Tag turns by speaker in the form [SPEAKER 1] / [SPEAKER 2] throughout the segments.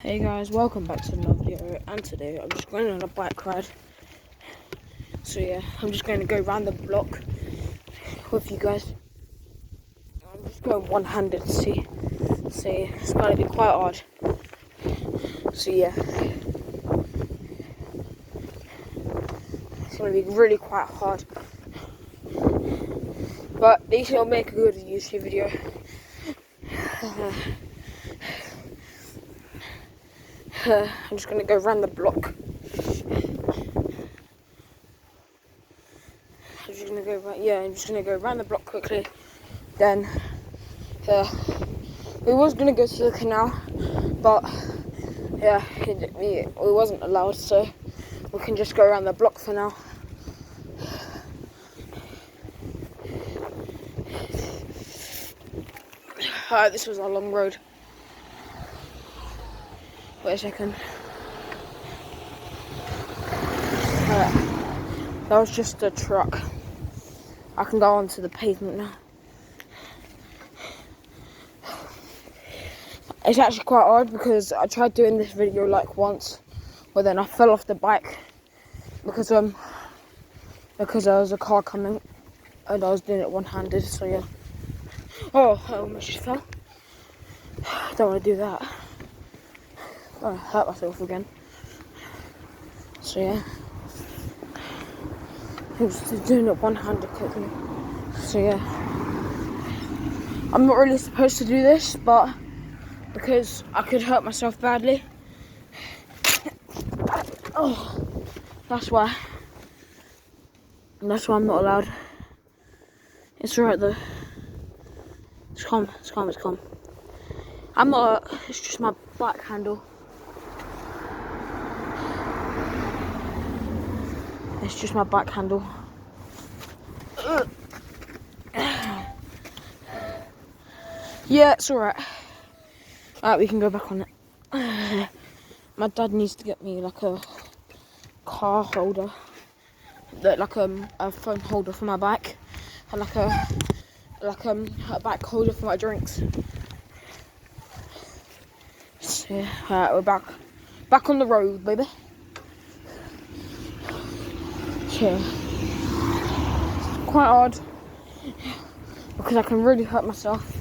[SPEAKER 1] Hey guys, welcome back to another video, and today I'm just going on a bike ride. So yeah, I'm just going to go around the block with you guys. I'm just going one-handed, see, it's going to be quite hard. So yeah, it's going to be really quite hard, but at least it'll make a good YouTube video. I'm just going to go around the block. I'm just going to go around the block quickly. Then, we was going to go to the canal, but yeah, it wasn't allowed, so we can just go around the block for now. Alright, this was a long road. Wait a second. Alright, that was just a truck. I can go onto the pavement now. It's actually quite hard because I tried doing this video like once, but then I fell off the bike because there was a car coming and I was doing it one-handed, so yeah. Oh, I almost just fell. I don't want to do that. I don't want to hurt myself again. So yeah. I was doing it one-handed quickly. So yeah. I'm not really supposed to do this, but because I could hurt myself badly. Oh, that's why I'm not allowed. It's alright though. It's calm. I'm not. It's just my bike handle. It's just my bike handle. Yeah, it's alright. Alright, we can go back on it. My dad needs to get me like a car holder, like a phone holder for my bike, and like a bike holder for my drinks. So yeah, alright, we're back on the road, baby. Yeah, it's quite hard because I can really hurt myself,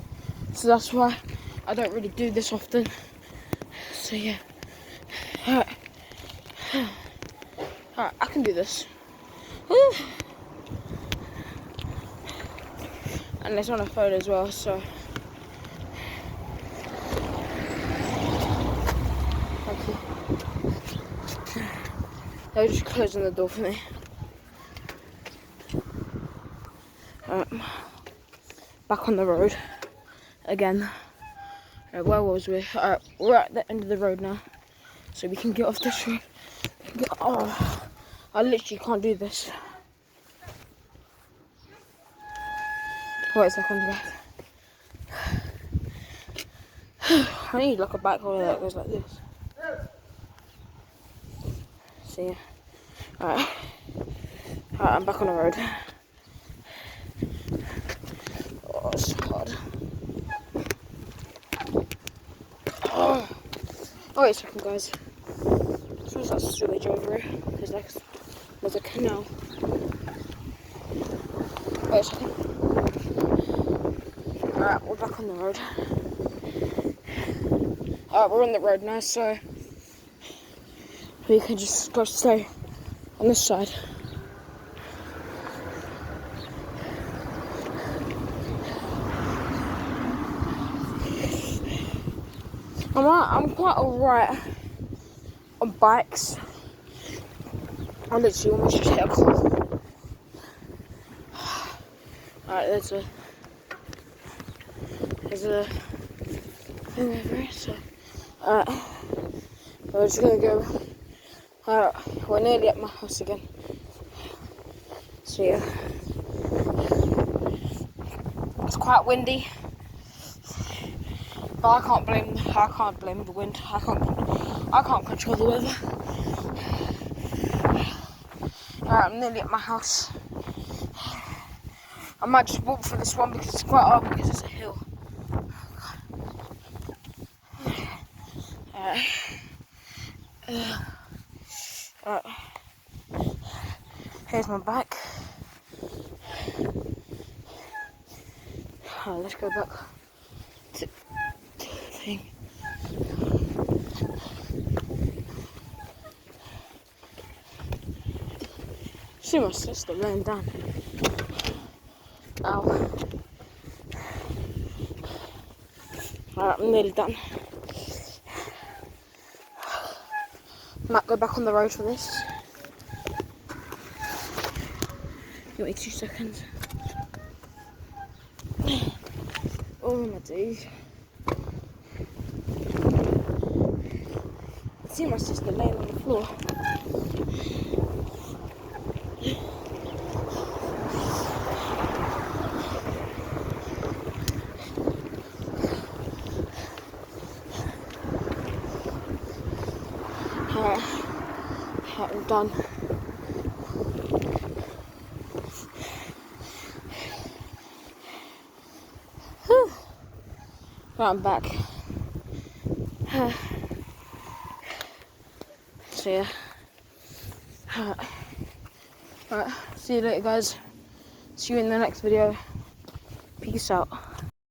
[SPEAKER 1] so that's why I don't really do this often. So yeah, alright, I can do this. Woo. And it's on a phone as well, so thank you. They're just closing the door for me. Back on the road again. Where was we? We're at the end of the road now, so we can get off this road. Oh, I literally can't do this. Wait a second, guys. I need like a bike holder that goes like this. See ya. Alright, I'm back on the road. Oh, it's so hard. Oh, wait a second, guys. There's that sewage over here. There's a canal. Wait a second. Alright, we're back on the road. Alright, we're on the road now, so we can just go stay on this side. I'm quite alright on bikes. I literally almost just hit a car. Alright, there's a thing over here, so we're just gonna go. Alright, we're nearly at my house again. So yeah, it's quite windy, but I can't blame the wind. I can't control the weather. Alright, I'm nearly at my house. I might just walk for this one because it's quite hard because it's a hill. Alright. Alright. Here's my back. Alright, let's go back to the thing. See my sister laying down. Ow. Alright, I'm nearly done. Might go back on the road for this. Give me 2 seconds. Oh my days. I see my sister laying on the floor. Alright, I'm done. Whew. Right, I'm back. So yeah. Alright, see you later guys. See you in the next video. Peace out.